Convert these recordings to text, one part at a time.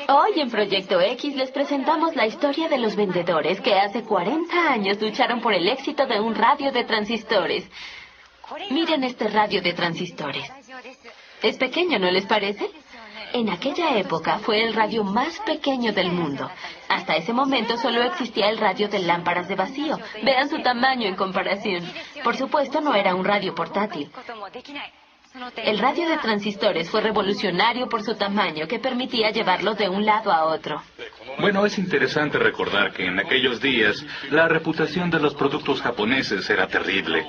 Hoy en Proyecto X les presentamos la historia de los vendedores que hace 40 años lucharon por el éxito de un radio de transistores. Miren este radio de transistores. Es pequeño, ¿no les parece? En aquella época fue el radio más pequeño del mundo. Hasta ese momento solo existía el radio de lámparas de vacío. Vean su tamaño en comparación. Por supuesto, no era un radio portátil. El radio de transistores fue revolucionario por su tamaño, que permitía llevarlo de un lado a otro. Bueno, es interesante recordar que en aquellos días la reputación de los productos japoneses era terrible,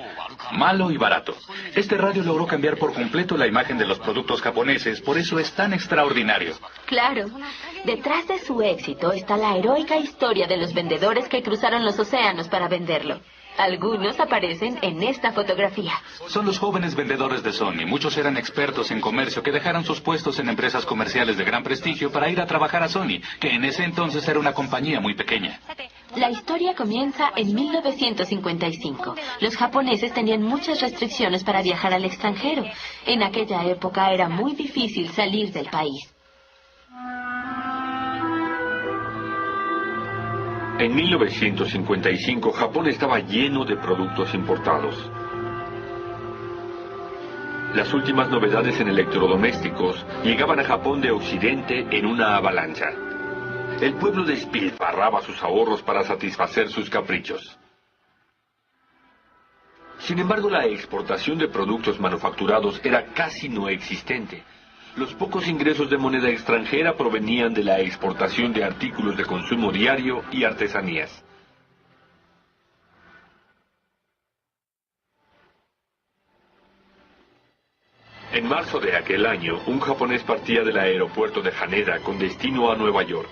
malo y barato. Este radio logró cambiar por completo la imagen de los productos japoneses, por eso es tan extraordinario. Claro. Detrás de su éxito está la heroica historia de los vendedores que cruzaron los océanos para venderlo. Algunos aparecen en esta fotografía. Son los jóvenes vendedores de Sony. Muchos eran expertos en comercio que dejaron sus puestos en empresas comerciales de gran prestigio para ir a trabajar a Sony, que en ese entonces era una compañía muy pequeña. La historia comienza en 1955. Los japoneses tenían muchas restricciones para viajar al extranjero. En aquella época era muy difícil salir del país. En 1955, Japón estaba lleno de productos importados. Las últimas novedades en electrodomésticos llegaban a Japón de Occidente en una avalancha. El pueblo despilfarraba sus ahorros para satisfacer sus caprichos. Sin embargo, la exportación de productos manufacturados era casi no existente. Los pocos ingresos de moneda extranjera provenían de la exportación de artículos de consumo diario y artesanías. En marzo de aquel año, un japonés partía del aeropuerto de Haneda con destino a Nueva York.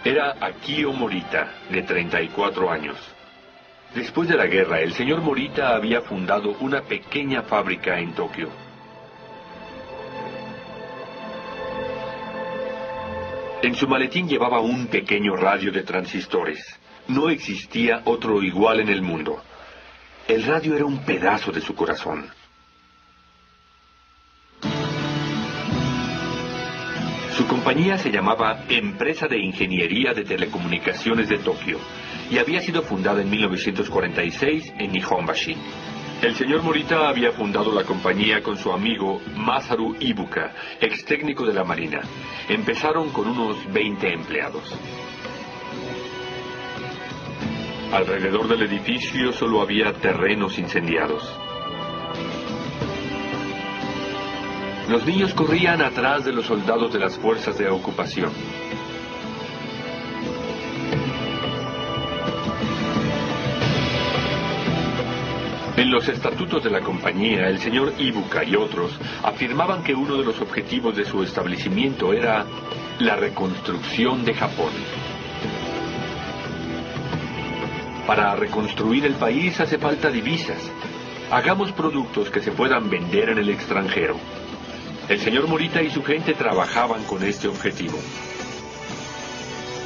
Era Akio Morita, de 34 años. Después de la guerra, el señor Morita había fundado una pequeña fábrica en Tokio. En su maletín llevaba un pequeño radio de transistores. No existía otro igual en el mundo. El radio era un pedazo de su corazón. Su compañía se llamaba Empresa de Ingeniería de Telecomunicaciones de Tokio y había sido fundada en 1946 en Nihonbashi. El señor Morita había fundado la compañía con su amigo Masaru Ibuka, ex técnico de la Marina. Empezaron con unos 20 empleados. Alrededor del edificio solo había terrenos incendiados. Los niños corrían atrás de los soldados de las fuerzas de ocupación. En los estatutos de la compañía, el señor Ibuka y otros afirmaban que uno de los objetivos de su establecimiento era la reconstrucción de Japón. Para reconstruir el país hace falta divisas. Hagamos productos que se puedan vender en el extranjero. El señor Morita y su gente trabajaban con este objetivo.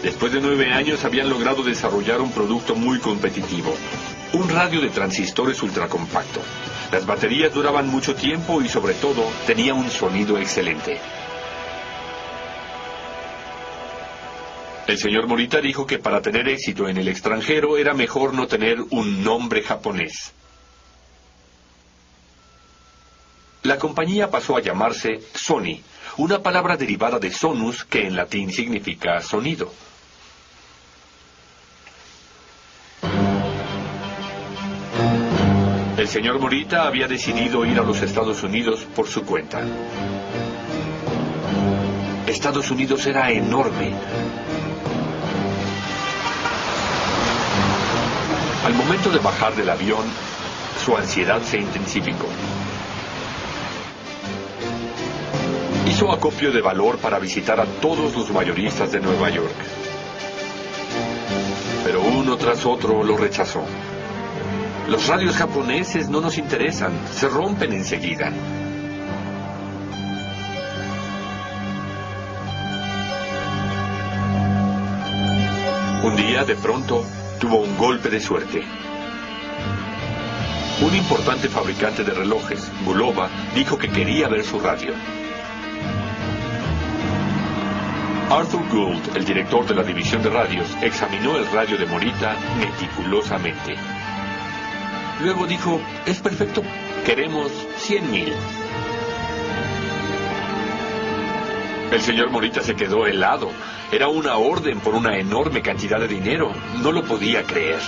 Después de 9 años habían logrado desarrollar un producto muy competitivo. Un radio de transistores ultracompacto. Las baterías duraban mucho tiempo y sobre todo tenía un sonido excelente. El señor Morita dijo que para tener éxito en el extranjero era mejor no tener un nombre japonés. La compañía pasó a llamarse Sony, una palabra derivada de sonus que en latín significa sonido. El señor Morita había decidido ir a los Estados Unidos por su cuenta. Estados Unidos era enorme. Al momento de bajar del avión, su ansiedad se intensificó. Hizo acopio de valor para visitar a todos los mayoristas de Nueva York. Pero uno tras otro lo rechazó. Los radios japoneses no nos interesan, se rompen enseguida. Un día, de pronto, tuvo un golpe de suerte. Un importante fabricante de relojes, Bulova, dijo que quería ver su radio. Arthur Gould, el director de la división de radios, examinó el radio de Morita meticulosamente. Luego dijo, es perfecto, queremos 100,000. El señor Morita se quedó helado. Era una orden por una enorme cantidad de dinero. No lo podía creer.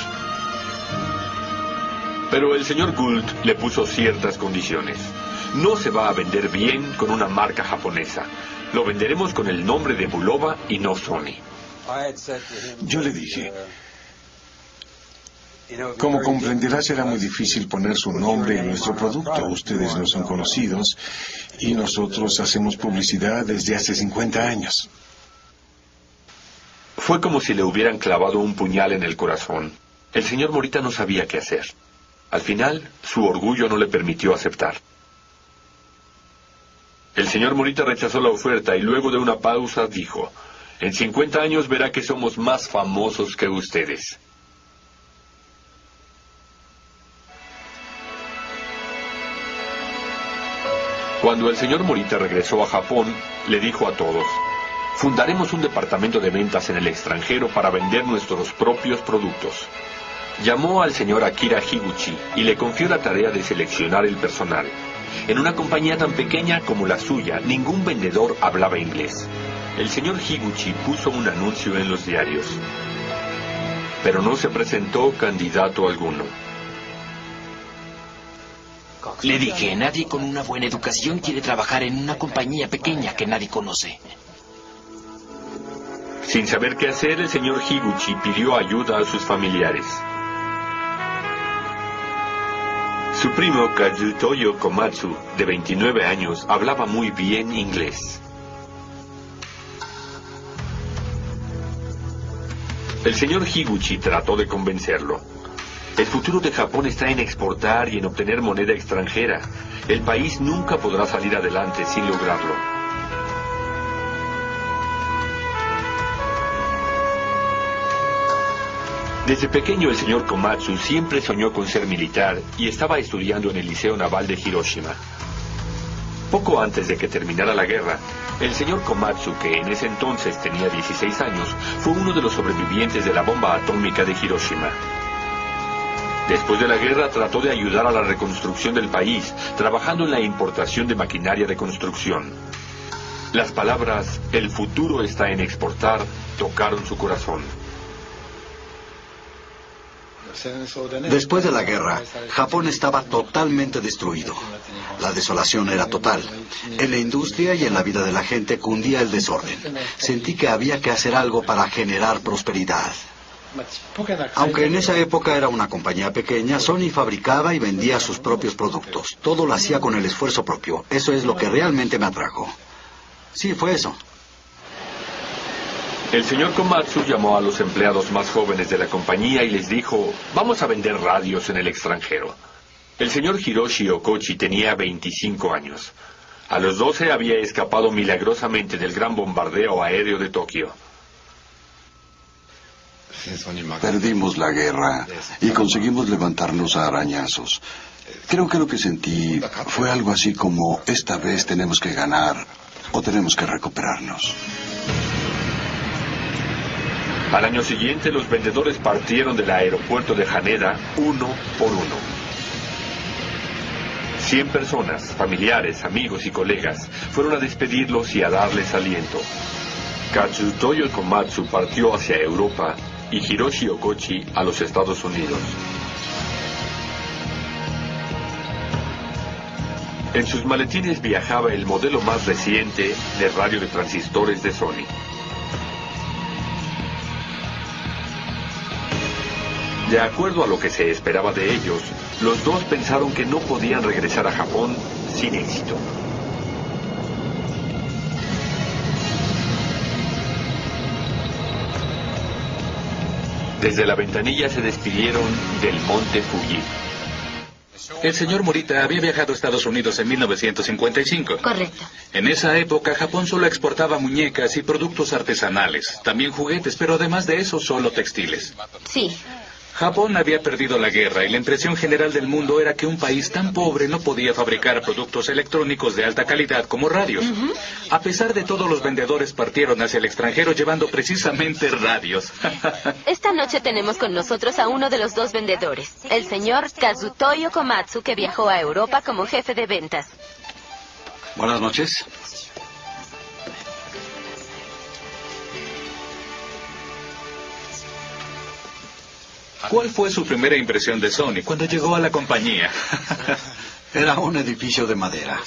Pero el señor Gould le puso ciertas condiciones. No se va a vender bien con una marca japonesa. Lo venderemos con el nombre de Bulova y no Sony. Yo le dije, como comprenderá, será muy difícil poner su nombre en nuestro producto. Ustedes no son conocidos y nosotros hacemos publicidad desde hace 50 años. Fue como si le hubieran clavado un puñal en el corazón. El señor Morita no sabía qué hacer. Al final, su orgullo no le permitió aceptar. El señor Morita rechazó la oferta y luego de una pausa dijo, en 50 años verá que somos más famosos que ustedes. Cuando el señor Morita regresó a Japón, le dijo a todos, fundaremos un departamento de ventas en el extranjero para vender nuestros propios productos. Llamó al señor Akira Higuchi y le confió la tarea de seleccionar el personal. En una compañía tan pequeña como la suya, ningún vendedor hablaba inglés. El señor Higuchi puso un anuncio en los diarios. Pero no se presentó candidato alguno. Le dije, nadie con una buena educación quiere trabajar en una compañía pequeña que nadie conoce. Sin saber qué hacer, el señor Higuchi pidió ayuda a sus familiares. Su primo Kazutoyo Komatsu, de 29 años, hablaba muy bien inglés. El señor Higuchi trató de convencerlo. El futuro de Japón está en exportar y en obtener moneda extranjera. El país nunca podrá salir adelante sin lograrlo. Desde pequeño el señor Komatsu siempre soñó con ser militar y estaba estudiando en el Liceo Naval de Hiroshima. Poco antes de que terminara la guerra, el señor Komatsu, que en ese entonces tenía 16 años, fue uno de los sobrevivientes de la bomba atómica de Hiroshima. Después de la guerra trató de ayudar a la reconstrucción del país, trabajando en la importación de maquinaria de construcción. Las palabras, el futuro está en exportar, tocaron su corazón. Después de la guerra, Japón estaba totalmente destruido. La desolación era total. En la industria y en la vida de la gente cundía el desorden. Sentí que había que hacer algo para generar prosperidad. Aunque en esa época era una compañía pequeña, Sony fabricaba y vendía sus propios productos. Todo lo hacía con el esfuerzo propio. Eso es lo que realmente me atrajo. Sí, fue eso. El señor Komatsu llamó a los empleados más jóvenes de la compañía y les dijo, vamos a vender radios en el extranjero. El señor Hiroshi Okochi tenía 25 años. A los 12 había escapado milagrosamente del gran bombardeo aéreo de Tokio. Perdimos la guerra y conseguimos levantarnos a arañazos. Creo que lo que sentí fue algo así como, esta vez tenemos que ganar o tenemos que recuperarnos. Al año siguiente, los vendedores partieron del aeropuerto de Haneda uno por uno. 100 personas, familiares, amigos y colegas, fueron a despedirlos y a darles aliento. Kazutoyo Komatsu partió hacia Europa y Hiroshi Okochi a los Estados Unidos. En sus maletines viajaba el modelo más reciente de radio de transistores de Sony. De acuerdo a lo que se esperaba de ellos, los dos pensaron que no podían regresar a Japón sin éxito. Desde la ventanilla se despidieron del monte Fuji. El señor Morita había viajado a Estados Unidos en 1955. Correcto. En esa época, Japón solo exportaba muñecas y productos artesanales, también juguetes, pero además de eso, solo textiles. Sí. Japón había perdido la guerra y la impresión general del mundo era que un país tan pobre no podía fabricar productos electrónicos de alta calidad como radios. A pesar de todo, los vendedores partieron hacia el extranjero llevando precisamente radios. Esta noche tenemos con nosotros a uno de los dos vendedores, el señor Kazutoyo Komatsu, que viajó a Europa como jefe de ventas. Buenas noches. ¿Cuál fue su primera impresión de Sony cuando llegó a la compañía? Era un edificio de madera.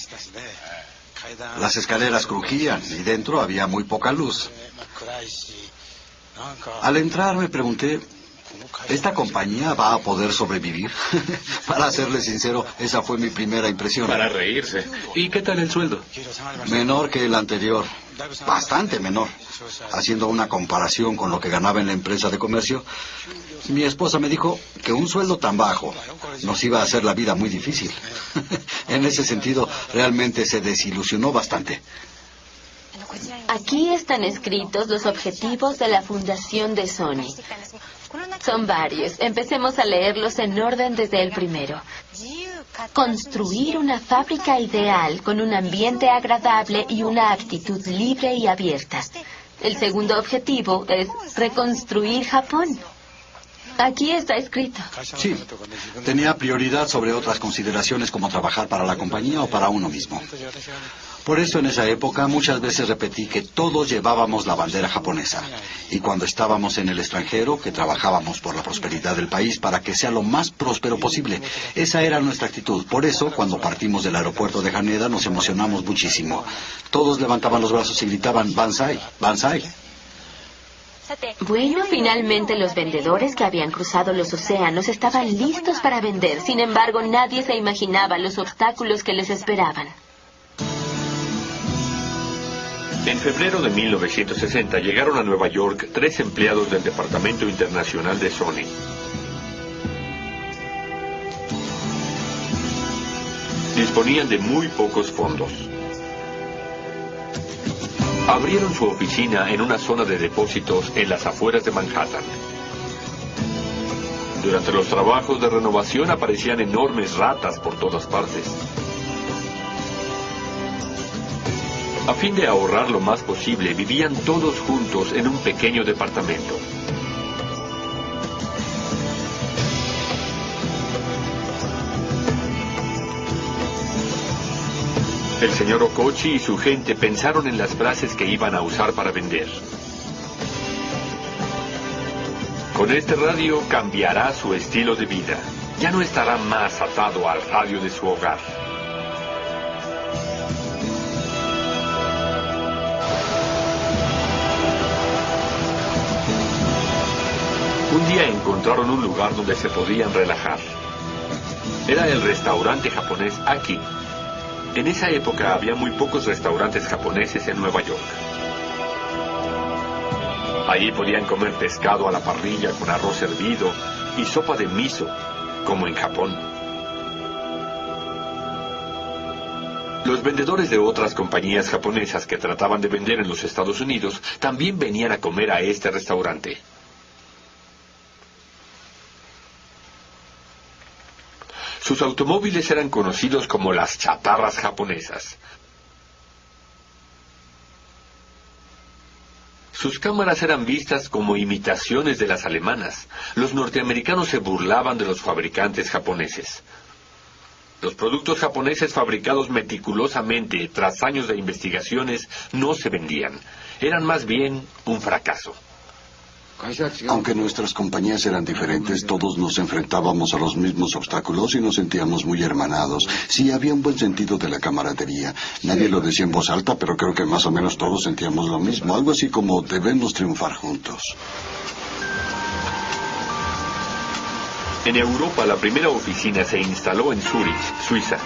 Las escaleras crujían y dentro había muy poca luz. Al entrar me pregunté, ¿esta compañía va a poder sobrevivir? Para serle sincero, esa fue mi primera impresión. Para reírse. ¿Y qué tal el sueldo? Menor que el anterior. Bastante menor. Haciendo una comparación con lo que ganaba en la empresa de comercio, mi esposa me dijo que un sueldo tan bajo nos iba a hacer la vida muy difícil. En ese sentido, realmente se desilusionó bastante. Aquí están escritos los objetivos de la fundación de Sony. Son varios. Empecemos a leerlos en orden desde el primero. Construir una fábrica ideal con un ambiente agradable y una actitud libre y abierta. El segundo objetivo es reconstruir Japón. Aquí está escrito. Sí, tenía prioridad sobre otras consideraciones como trabajar para la compañía o para uno mismo. Por eso en esa época muchas veces repetí que todos llevábamos la bandera japonesa. Y cuando estábamos en el extranjero, que trabajábamos por la prosperidad del país para que sea lo más próspero posible. Esa era nuestra actitud. Por eso, cuando partimos del aeropuerto de Haneda, nos emocionamos muchísimo. Todos levantaban los brazos y gritaban, "Banzai, Banzai". Bueno, finalmente los vendedores que habían cruzado los océanos estaban listos para vender. Sin embargo, nadie se imaginaba los obstáculos que les esperaban. En febrero de 1960 llegaron a Nueva York 3 empleados del Departamento Internacional de Sony. Disponían de muy pocos fondos. Abrieron su oficina en una zona de depósitos en las afueras de Manhattan. Durante los trabajos de renovación aparecían enormes ratas por todas partes. A fin de ahorrar lo más posible, vivían todos juntos en un pequeño departamento. El señor Okochi y su gente pensaron en las frases que iban a usar para vender. Con este radio cambiará su estilo de vida. Ya no estará más atado al radio de su hogar. Un día encontraron un lugar donde se podían relajar. Era el restaurante japonés Aki. En esa época había muy pocos restaurantes japoneses en Nueva York. Allí podían comer pescado a la parrilla con arroz hervido y sopa de miso, como en Japón. Los vendedores de otras compañías japonesas que trataban de vender en los Estados Unidos también venían a comer a este restaurante. Sus automóviles eran conocidos como las chatarras japonesas. Sus cámaras eran vistas como imitaciones de las alemanas. Los norteamericanos se burlaban de los fabricantes japoneses. Los productos japoneses fabricados meticulosamente tras años de investigaciones no se vendían. Eran más bien un fracaso. Aunque nuestras compañías eran diferentes, todos nos enfrentábamos a los mismos obstáculos y nos sentíamos muy hermanados. Sí, había un buen sentido de la camaradería. Nadie lo decía en voz alta, pero creo que más o menos todos sentíamos lo mismo. Algo así como debemos triunfar juntos. En Europa, la primera oficina se instaló en Zúrich, Suiza.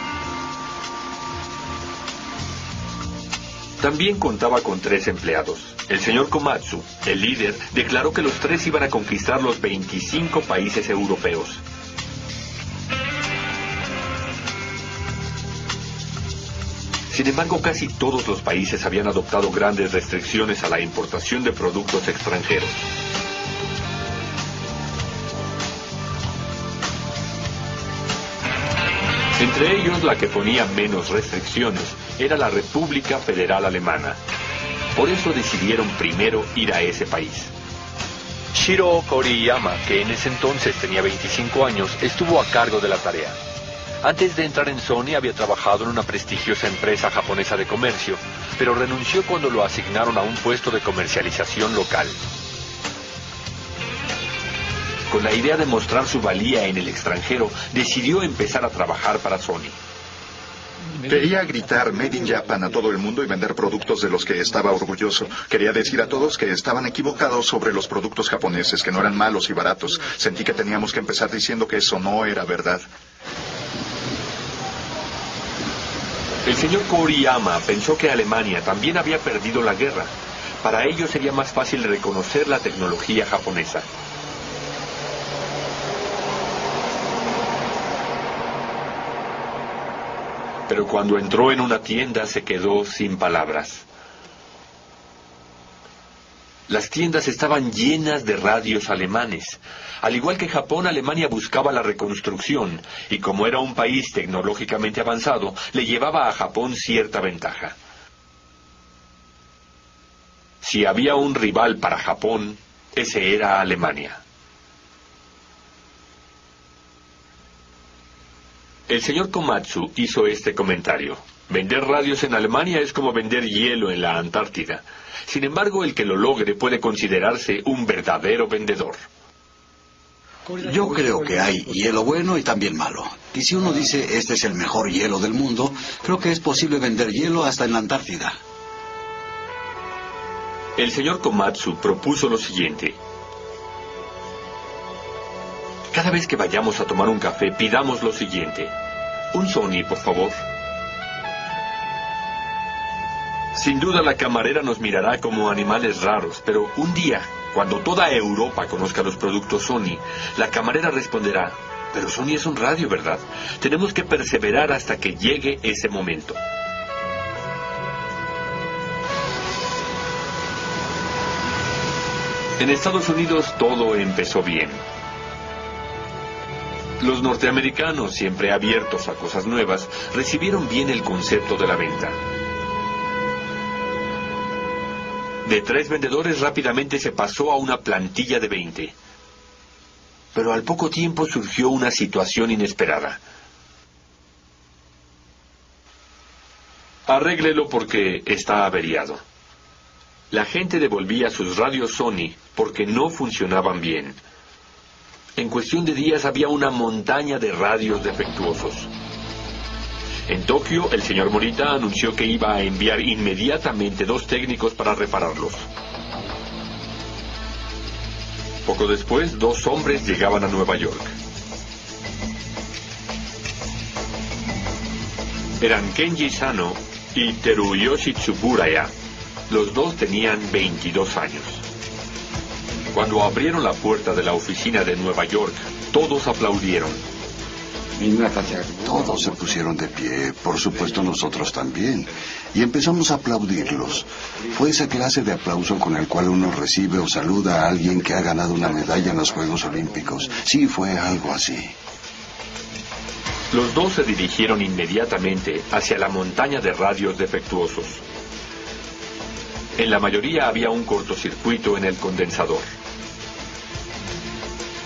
También contaba con 3 empleados. El señor Komatsu, el líder, declaró que los 3 iban a conquistar los 25 países europeos. Sin embargo, casi todos los países habían adoptado grandes restricciones a la importación de productos extranjeros. Entre ellos, la que ponía menos restricciones era la República Federal Alemana. Por eso decidieron primero ir a ese país. Shiro Koriyama, que en ese entonces tenía 25 años, estuvo a cargo de la tarea. Antes de entrar en Sony había trabajado en una prestigiosa empresa japonesa de comercio, pero renunció cuando lo asignaron a un puesto de comercialización local. Con la idea de mostrar su valía en el extranjero, decidió empezar a trabajar para Sony. Quería gritar Made in Japan a todo el mundo y vender productos de los que estaba orgulloso. Quería decir a todos que estaban equivocados sobre los productos japoneses, que no eran malos y baratos. Sentí que teníamos que empezar diciendo que eso no era verdad. El señor Koriyama pensó que Alemania también había perdido la guerra. Para ello sería más fácil reconocer la tecnología japonesa. Pero cuando entró en una tienda se quedó sin palabras. Las tiendas estaban llenas de radios alemanes. Al igual que Japón, Alemania buscaba la reconstrucción, y como era un país tecnológicamente avanzado, le llevaba a Japón cierta ventaja. Si había un rival para Japón, ese era Alemania. El señor Komatsu hizo este comentario. Vender radios en Alemania es como vender hielo en la Antártida. Sin embargo, el que lo logre puede considerarse un verdadero vendedor. Yo creo que hay hielo bueno y también malo. Y si uno dice este es el mejor hielo del mundo, creo que es posible vender hielo hasta en la Antártida. El señor Komatsu propuso lo siguiente. Cada vez que vayamos a tomar un café, pidamos lo siguiente. Un Sony, por favor. Sin duda la camarera nos mirará como animales raros, pero un día, cuando toda Europa conozca los productos Sony, la camarera responderá, pero Sony es un radio, ¿verdad? Tenemos que perseverar hasta que llegue ese momento. En Estados Unidos todo empezó bien. Los norteamericanos, siempre abiertos a cosas nuevas, recibieron bien el concepto de la venta. De 3 vendedores rápidamente se pasó a una plantilla de 20. Pero al poco tiempo surgió una situación inesperada. Arréglelo porque está averiado. La gente devolvía sus radios Sony porque no funcionaban bien. En cuestión de días había una montaña de radios defectuosos. En Tokio, el señor Morita anunció que iba a enviar inmediatamente 2 técnicos para repararlos. Poco después, 2 hombres llegaban a Nueva York. Eran Kenji Sano y Teruyoshi Tsuburaya. Los 2 tenían 22 años. Cuando abrieron la puerta de la oficina de Nueva York, todos aplaudieron. Todos se pusieron de pie, por supuesto nosotros también, y empezamos a aplaudirlos. Fue esa clase de aplauso con el cual uno recibe o saluda a alguien que ha ganado una medalla en los Juegos Olímpicos. Sí, fue algo así. Los 2 se dirigieron inmediatamente hacia la montaña de radios defectuosos. En la mayoría había un cortocircuito en el condensador.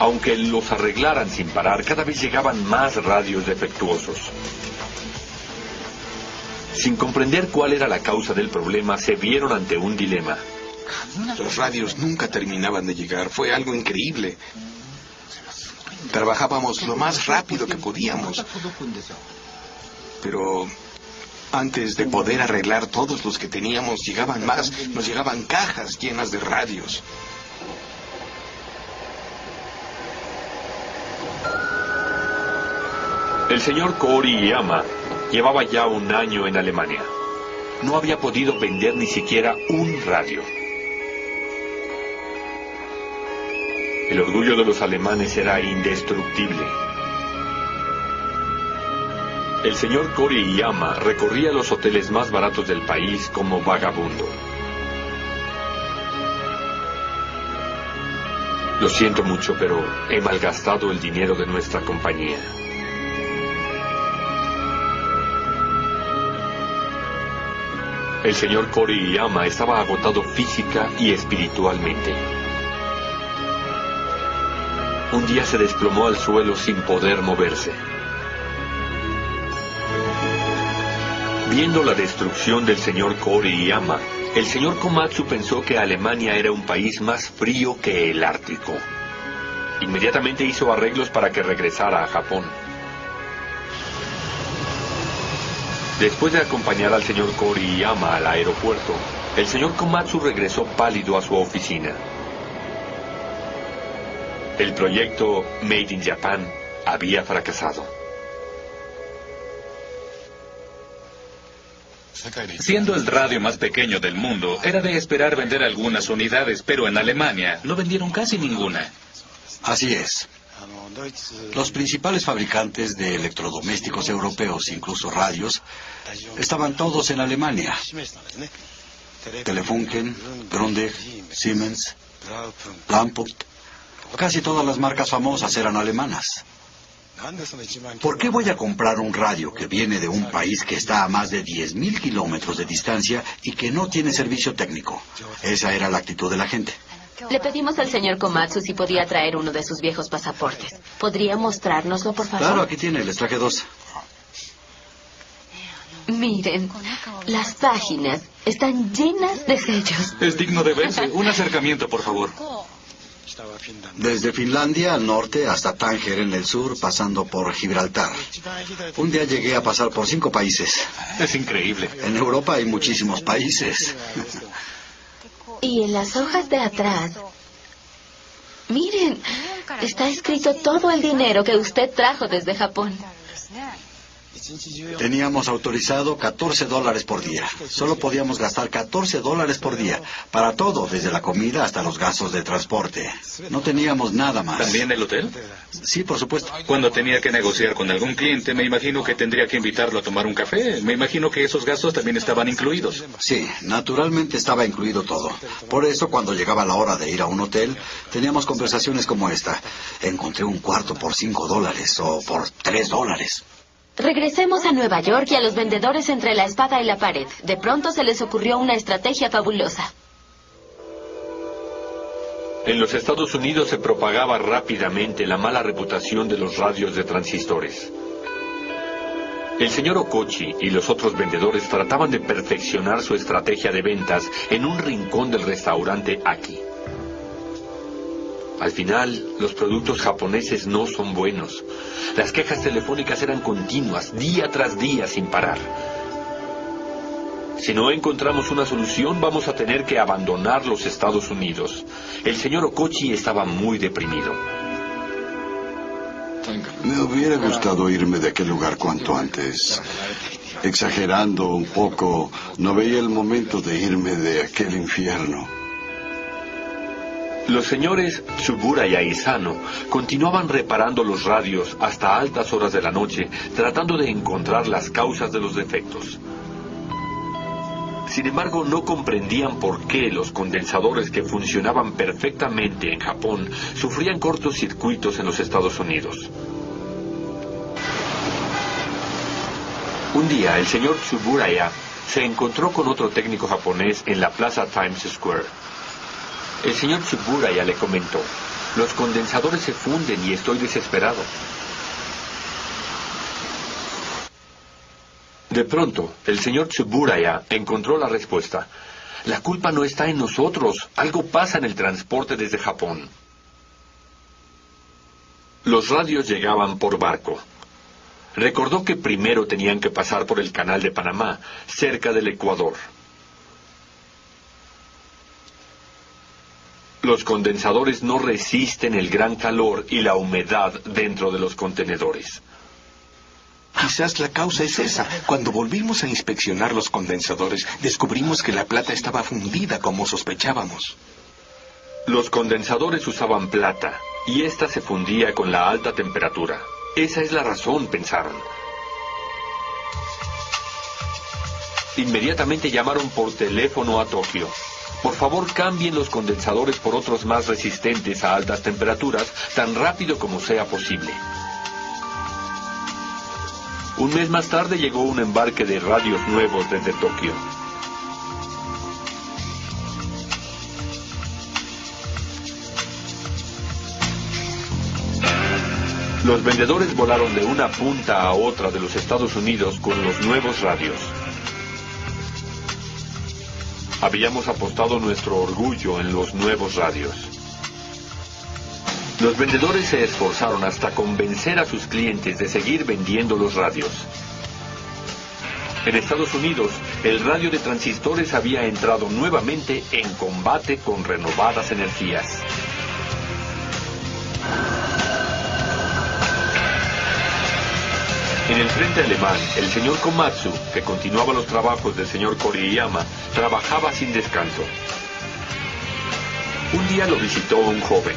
Aunque los arreglaran sin parar, cada vez llegaban más radios defectuosos. Sin comprender cuál era la causa del problema, se vieron ante un dilema. Los radios nunca terminaban de llegar. Fue algo increíble. Trabajábamos lo más rápido que podíamos. Pero antes de poder arreglar todos los que teníamos, llegaban más. Nos llegaban cajas llenas de radios. El señor Koriyama llevaba ya 1 año en Alemania. No había podido vender ni siquiera un radio. El orgullo de los alemanes era indestructible. El señor Koriyama recorría los hoteles más baratos del país como vagabundo. Lo siento mucho, pero he malgastado el dinero de nuestra compañía. El señor Koriyama estaba agotado física y espiritualmente. Un día se desplomó al suelo sin poder moverse. Viendo la destrucción del señor Koriyama, el señor Komatsu pensó que Alemania era un país más frío que el Ártico. Inmediatamente hizo arreglos para que regresara a Japón. Después de acompañar al señor Koriyama al aeropuerto, el señor Komatsu regresó pálido a su oficina. El proyecto Made in Japan había fracasado. Siendo el radio más pequeño del mundo, era de esperar vender algunas unidades, pero en Alemania no vendieron casi ninguna. Así es. Los principales fabricantes de electrodomésticos europeos, incluso radios, estaban todos en Alemania. Telefunken, Grundig, Siemens, Lampucht. Casi todas las marcas famosas eran alemanas. ¿Por qué voy a comprar un radio que viene de un país que está a más de 10.000 kilómetros de distancia y que no tiene servicio técnico? Esa era la actitud de la gente. Le pedimos al señor Komatsu si podía traer uno de sus viejos pasaportes. ¿Podría mostrárnoslo, por favor? Claro, aquí tiene, les traje 2. Miren, las páginas están llenas de sellos. Es digno de verse. Un acercamiento, por favor. Desde Finlandia al norte hasta Tánger en el sur, pasando por Gibraltar. Un día llegué a pasar por 5 países. Es increíble. En Europa hay muchísimos países. Y en las hojas de atrás, miren, está escrito todo el dinero que usted trajo desde Japón. Teníamos autorizado $14 por día. Solo podíamos gastar $14 por día. Para todo, desde la comida hasta los gastos de transporte. No teníamos nada más. ¿También el hotel? Sí, por supuesto. Cuando tenía que negociar con algún cliente, me imagino que tendría que invitarlo a tomar un café. Me imagino que esos gastos también estaban incluidos. Sí, naturalmente estaba incluido todo. Por eso, cuando llegaba la hora de ir a un hotel, teníamos conversaciones como esta. Encontré un cuarto por $5 o por $3. Regresemos a Nueva York y a los vendedores entre la espada y la pared. De pronto se les ocurrió una estrategia fabulosa. En los Estados Unidos se propagaba rápidamente la mala reputación de los radios de transistores. El señor Okochi y los otros vendedores trataban de perfeccionar su estrategia de ventas en un rincón del restaurante Aki. Al final, los productos japoneses no son buenos. Las quejas telefónicas eran continuas, día tras día, sin parar. Si no encontramos una solución, vamos a tener que abandonar los Estados Unidos. El señor Okochi estaba muy deprimido. Me hubiera gustado irme de aquel lugar cuanto antes. Exagerando un poco, no veía el momento de irme de aquel infierno. Los señores Tsuburaya y Sano continuaban reparando los radios hasta altas horas de la noche, tratando de encontrar las causas de los defectos. Sin embargo, no comprendían por qué los condensadores que funcionaban perfectamente en Japón sufrían cortocircuitos en los Estados Unidos. Un día, el señor Tsuburaya se encontró con otro técnico japonés en la plaza Times Square. El señor Tsuburaya le comentó: los condensadores se funden y estoy desesperado. De pronto, el señor Tsuburaya encontró la respuesta. La culpa no está en nosotros. Algo pasa en el transporte desde Japón. Los radios llegaban por barco. Recordó que primero tenían que pasar por el Canal de Panamá, cerca del Ecuador. Los condensadores no resisten el gran calor y la humedad dentro de los contenedores. Quizás la causa es esa. Cuando volvimos a inspeccionar los condensadores, descubrimos que la plata estaba fundida como sospechábamos. Los condensadores usaban plata, y ésta se fundía con la alta temperatura. Esa es la razón, pensaron. Inmediatamente llamaron por teléfono a Tokio. Por favor, cambien los condensadores por otros más resistentes a altas temperaturas tan rápido como sea posible. Un mes más tarde llegó un embarque de radios nuevos desde Tokio. Los vendedores volaron de una punta a otra de los Estados Unidos con los nuevos radios. Habíamos apostado nuestro orgullo en los nuevos radios. Los vendedores se esforzaron hasta convencer a sus clientes de seguir vendiendo los radios. En Estados Unidos, el radio de transistores había entrado nuevamente en combate con renovadas energías. En el frente alemán, el señor Komatsu, que continuaba los trabajos del señor Koriyama, trabajaba sin descanso. Un día lo visitó un joven.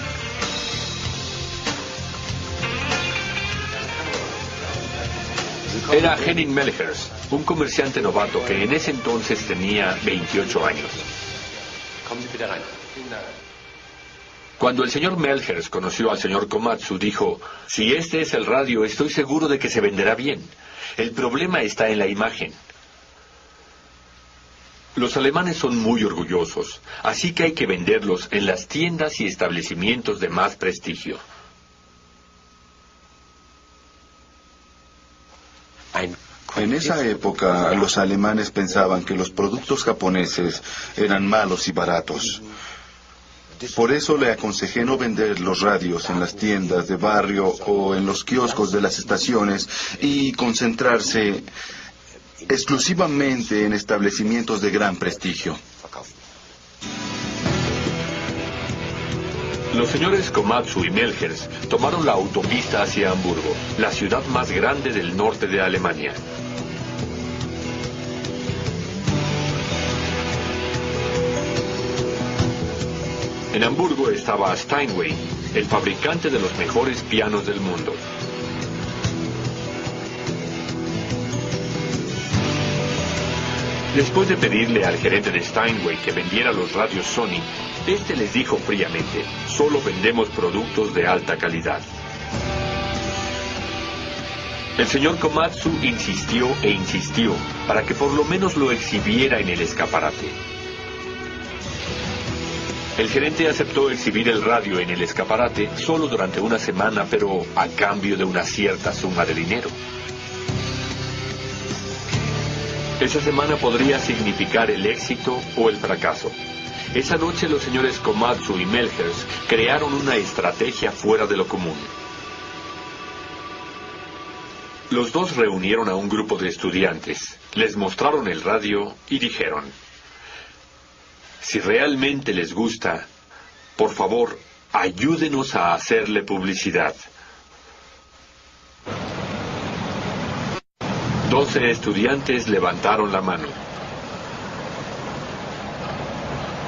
Era Henning Melchers, un comerciante novato que en ese entonces tenía 28 años. Cuando el señor Melchers conoció al señor Komatsu, dijo: si este es el radio, estoy seguro de que se venderá bien. El problema está en la imagen. Los alemanes son muy orgullosos, así que hay que venderlos en las tiendas y establecimientos de más prestigio. En esa época, los alemanes pensaban que los productos japoneses eran malos y baratos. Por eso le aconsejé no vender los radios en las tiendas de barrio o en los kioscos de las estaciones y concentrarse exclusivamente en establecimientos de gran prestigio. Los señores Komatsu y Melchers tomaron la autopista hacia Hamburgo, la ciudad más grande del norte de Alemania. En Hamburgo estaba Steinway, el fabricante de los mejores pianos del mundo. Después de pedirle al gerente de Steinway que vendiera los radios Sony, este les dijo fríamente: solo vendemos productos de alta calidad. El señor Komatsu insistió e insistió para que por lo menos lo exhibiera en el escaparate. El gerente aceptó exhibir el radio en el escaparate solo durante una semana, pero a cambio de una cierta suma de dinero. Esa semana podría significar el éxito o el fracaso. Esa noche los señores Komatsu y Melchers crearon una estrategia fuera de lo común. Los dos reunieron a un grupo de estudiantes, les mostraron el radio y dijeron: si realmente les gusta, por favor, ayúdenos a hacerle publicidad. 12 estudiantes levantaron la mano.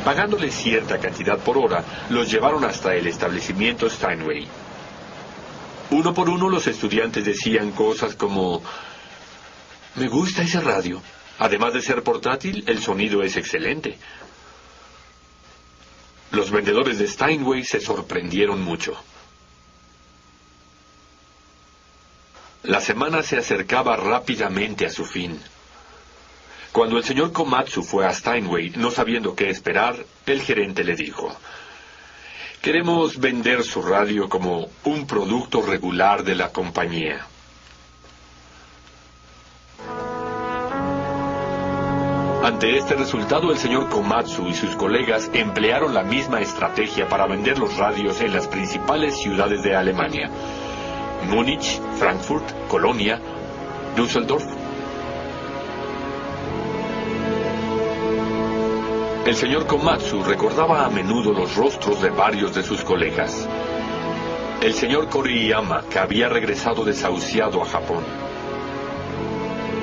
Pagándoles cierta cantidad por hora, los llevaron hasta el establecimiento Steinway. Uno por uno los estudiantes decían cosas como: me gusta ese radio. Además de ser portátil, el sonido es excelente. Los vendedores de Steinway se sorprendieron mucho. La semana se acercaba rápidamente a su fin. Cuando el señor Komatsu fue a Steinway, no sabiendo qué esperar, el gerente le dijo: queremos vender su radio como un producto regular de la compañía. Ante este resultado, el señor Komatsu y sus colegas emplearon la misma estrategia para vender los radios en las principales ciudades de Alemania: Múnich, Frankfurt, Colonia, Düsseldorf. El señor Komatsu recordaba a menudo los rostros de varios de sus colegas. El señor Koriyama, que había regresado desahuciado a Japón.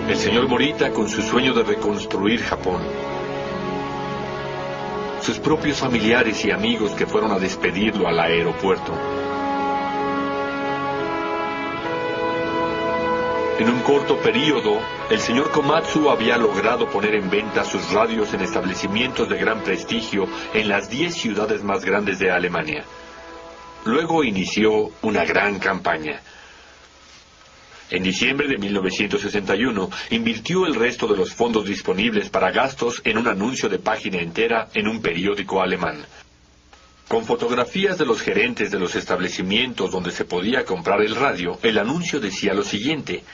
El señor Morita, con su sueño de reconstruir Japón. Sus propios familiares y amigos que fueron a despedirlo al aeropuerto. En un corto periodo, el señor Komatsu había logrado poner en venta sus radios en establecimientos de gran prestigio en las 10 ciudades más grandes de Alemania. Luego inició una gran campaña. En diciembre de 1961, invirtió el resto de los fondos disponibles para gastos en un anuncio de página entera en un periódico alemán. Con fotografías de los gerentes de los establecimientos donde se podía comprar el radio, el anuncio decía lo siguiente: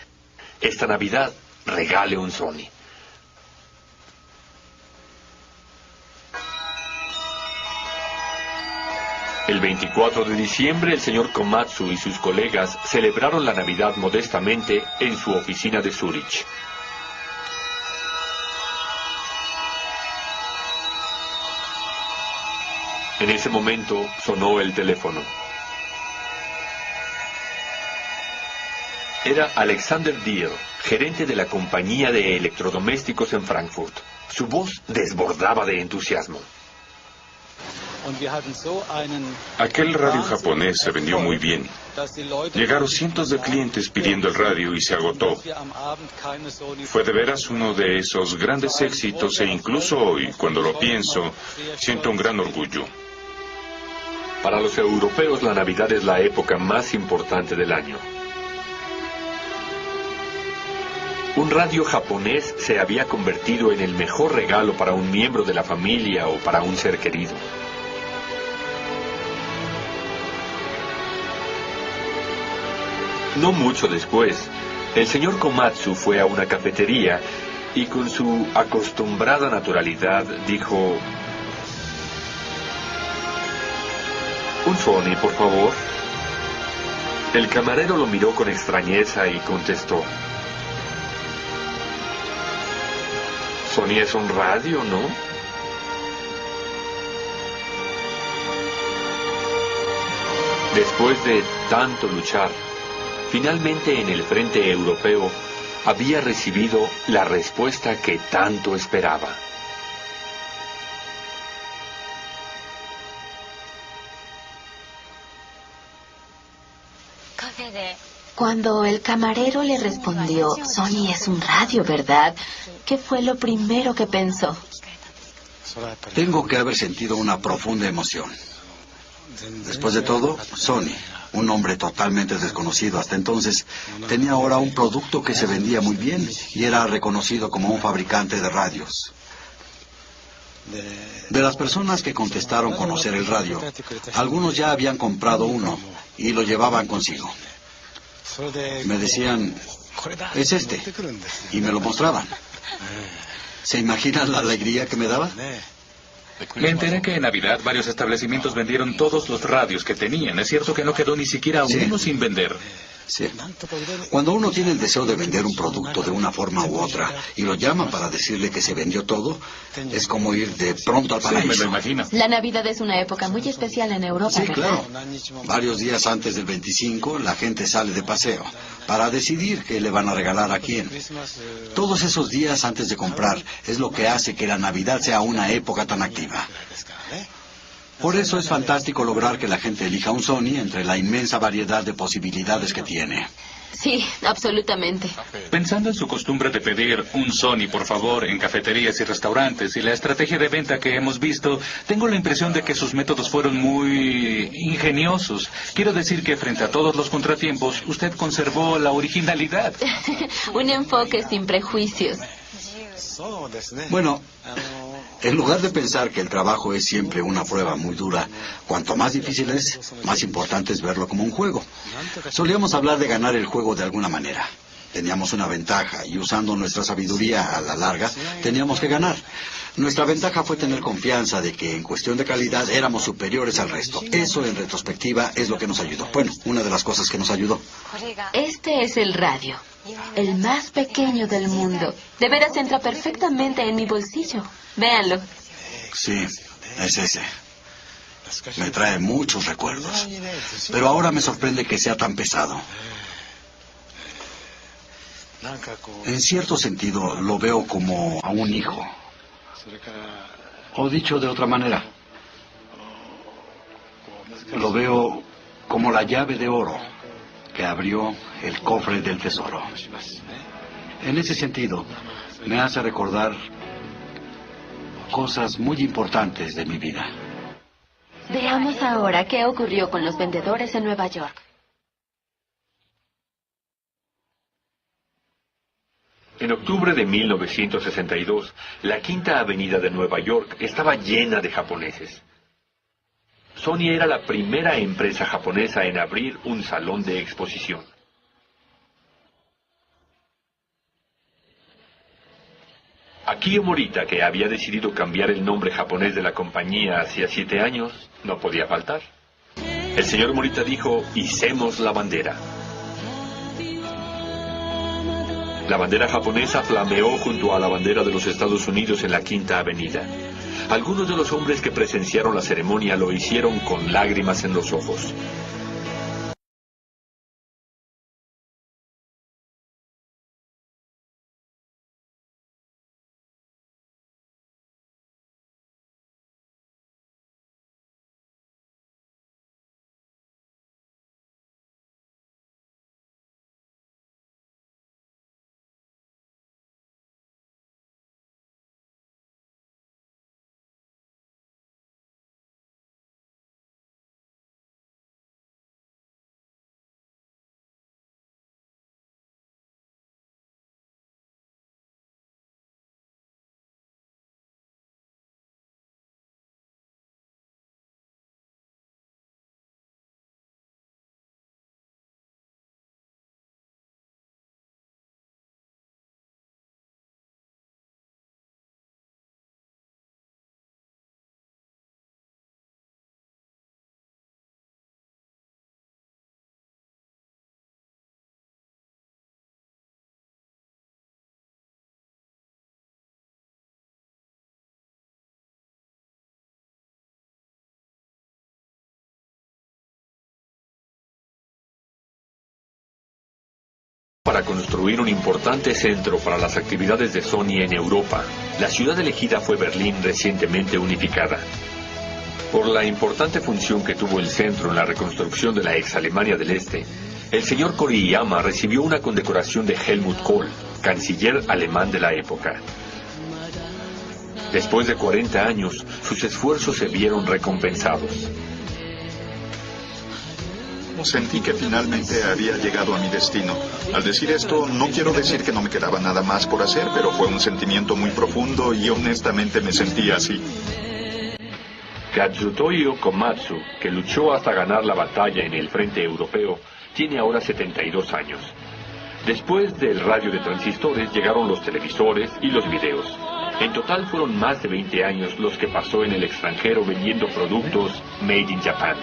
esta Navidad, regale un Sony. El 24 de diciembre, el señor Komatsu y sus colegas celebraron la Navidad modestamente en su oficina de Zúrich. En ese momento sonó el teléfono. Era Alexander Diel, gerente de la compañía de electrodomésticos en Frankfurt. Su voz desbordaba de entusiasmo. Aquel radio japonés se vendió muy bien. Llegaron cientos de clientes pidiendo el radio y se agotó. Fue de veras uno de esos grandes éxitos e incluso hoy, cuando lo pienso, siento un gran orgullo. Para los europeos, la Navidad es la época más importante del año. Un radio japonés se había convertido en el mejor regalo para un miembro de la familia o para un ser querido. No mucho después, el señor Komatsu fue a una cafetería y con su acostumbrada naturalidad dijo: «Un Sony, por favor». El camarero lo miró con extrañeza y contestó: «Sony es un radio, ¿no?». Después de tanto luchar, finalmente en el frente europeo había recibido la respuesta que tanto esperaba. Cuando el camarero le respondió: Sony es un radio, ¿verdad?, ¿qué fue lo primero que pensó? Tengo que haber sentido una profunda emoción. Después de todo, Sony, un hombre totalmente desconocido hasta entonces, tenía ahora un producto que se vendía muy bien y era reconocido como un fabricante de radios. De las personas que contestaron conocer el radio, algunos ya habían comprado uno y lo llevaban consigo. Me decían: «Es este», y me lo mostraban. ¿Se imaginan la alegría que me daba? Me enteré que en Navidad varios establecimientos vendieron todos los radios que tenían. ¿Es cierto que no quedó ni siquiera uno sin vender? Sí. Cuando uno tiene el deseo de vender un producto de una forma u otra y lo llaman para decirle que se vendió todo, es como ir de pronto al paraíso. Sí, me lo imagino. La Navidad es una época muy especial en Europa, sí, ¿verdad? Claro. Varios días antes del 25, la gente sale de paseo para decidir qué le van a regalar a quién. Todos esos días antes de comprar es lo que hace que la Navidad sea una época tan activa. Por eso es fantástico lograr que la gente elija un Sony entre la inmensa variedad de posibilidades que tiene. Sí, absolutamente. Pensando en su costumbre de pedir un Sony, por favor, en cafeterías y restaurantes y la estrategia de venta que hemos visto, tengo la impresión de que sus métodos fueron muy ingeniosos. Quiero decir que frente a todos los contratiempos, usted conservó la originalidad. Un enfoque sin prejuicios. Bueno, en lugar de pensar que el trabajo es siempre una prueba muy dura, cuanto más difícil es, más importante es verlo como un juego. Solíamos hablar de ganar el juego de alguna manera. Teníamos una ventaja y usando nuestra sabiduría a la larga, teníamos que ganar. Nuestra ventaja fue tener confianza de que en cuestión de calidad éramos superiores al resto. Eso en retrospectiva es lo que nos ayudó. Bueno, una de las cosas que nos ayudó. Este es el radio, el más pequeño del mundo. De veras entra perfectamente en mi bolsillo. Véanlo. Sí, es ese. Me trae muchos recuerdos. Pero ahora me sorprende que sea tan pesado. En cierto sentido, lo veo como a un hijo. O dicho de otra manera, lo veo como la llave de oro que abrió el cofre del tesoro. En ese sentido, me hace recordar cosas muy importantes de mi vida. Veamos ahora qué ocurrió con los vendedores en Nueva York. En octubre de 1962, la Quinta Avenida de Nueva York estaba llena de japoneses. Sony era la primera empresa japonesa en abrir un salón de exposición. Akio Morita, que había decidido cambiar el nombre japonés de la compañía hacía 7 años, no podía faltar. El señor Morita dijo: "Hicemos la bandera". La bandera japonesa flameó junto a la bandera de los Estados Unidos en la Quinta Avenida. Algunos de los hombres que presenciaron la ceremonia lo hicieron con lágrimas en los ojos. Para construir un importante centro para las actividades de Sony en Europa, la ciudad elegida fue Berlín, recientemente unificada. Por la importante función que tuvo el centro en la reconstrucción de la ex Alemania del Este, el señor Koriyama recibió una condecoración de Helmut Kohl, canciller alemán de la época. Después de 40 años, sus esfuerzos se vieron recompensados. Sentí que finalmente había llegado a mi destino. Al decir esto, no quiero decir que no me quedaba nada más por hacer, pero fue un sentimiento muy profundo y honestamente me sentí así. Kazutoyo Komatsu, que luchó hasta ganar la batalla en el frente europeo, tiene ahora 72 años. Después del radio de transistores llegaron los televisores y los videos. En total fueron más de 20 años los que pasó en el extranjero vendiendo productos Made in Japan.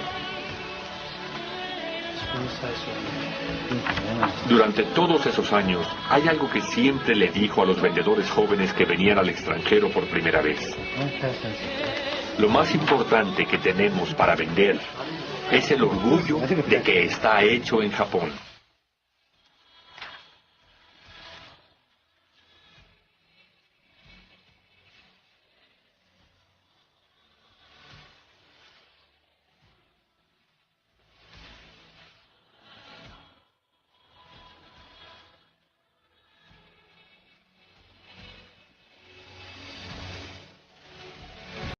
Durante todos esos años, hay algo que siempre le dijo a los vendedores jóvenes que venían al extranjero por primera vez. Lo más importante que tenemos para vender es el orgullo de que está hecho en Japón.